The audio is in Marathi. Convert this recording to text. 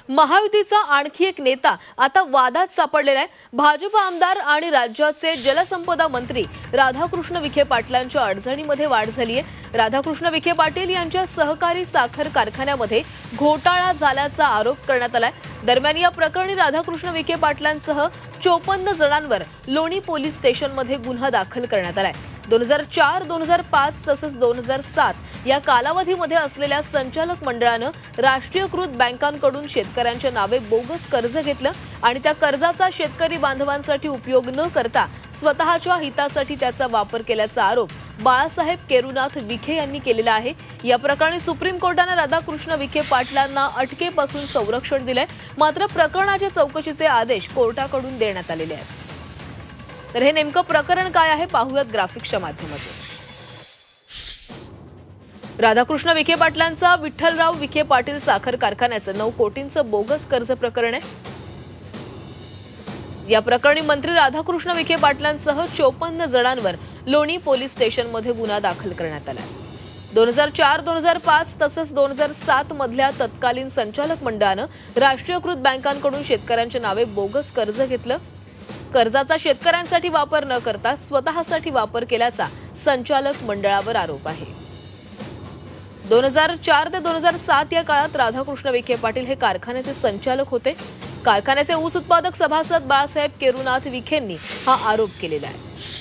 महायुतीचा आणखी एक नेता आता वादात सापडलेला आहे। भाजप आमदार आणि राज्याचे जलसंपदा मंत्री राधाकृष्ण विखे पाटलांच्या अडचणीमध्ये वाढ झाली आहे। राधाकृष्ण विखे पाटील यांच्या सहकारी साखर कारखान्यामध्ये घोटाळा झाल्याचा आरोप करण्यात आलाय। दरम्यान या प्रकरणी राधाकृष्ण विखे पाटलांसह 54 जणांवर लोणी पोलीस स्टेशनमध्ये गुन्हा दाखल करण्यात आलाय। 2004, 2005 तसेच 2007 या कालावधीमध्ये असलेल्या संचालक मंडळानं राष्ट्रीयकृत बँकांकडून शेतकऱ्यांच्या नावे बोगस कर्ज घेतलं आणि त्या कर्जाचा शेतकरी बांधवांसाठी उपयोग न करता स्वतःच्या हितासाठी त्याचा वापर केल्याचा आरोप बाळासाहेब केरुनाथ विखे यांनी केलेला आहे। या प्रकरणी सुप्रीम कोर्टाने राधाकृष्ण विखे पाटलांना अटकेपासून संरक्षण दिलंय, मात्र प्रकरणाच्या चौकशीचे आदेश कोर्टाकडून देण्यात आलेले आहेत। तर हे नेमकं प्रकरण काय आहे पाहूयात ग्राफिक्सच्या माध्यमातून। राधाकृष्ण विखे पाटलांचा विठ्ठलराव विखे पाटील साखर कारखान्याचं 9 कोटींचं बोगस कर्ज प्रकरण आहे। या प्रकरणी मंत्री राधाकृष्ण विखे पाटलांसह 54 जणांवर लोणी पोलीस स्टेशनमध्ये गुन्हा दाखल करण्यात आला आहे। 2004, 2005 तसेच 2007 मधल्या तत्कालीन संचालक मंडळानं राष्ट्रीयकृत बँकांकडून शेतकऱ्यांच्या नावे बोगस कर्ज घेतलं। कर्जाचा शेतकऱ्यांसाठी वापर न करता स्वतःसाठी वापर केल्याचा संचालक मंडळावर आरोप आहे। 2004 ते 2007 या काळात राधाकृष्ण विखे पाटील हे कारखान्याचे संचालक होते। कारखान्याचे ऊस उत्पादक सभासद बाळासाहेब केरुनाथ विखेंनी हा आरोप केलेला आहे।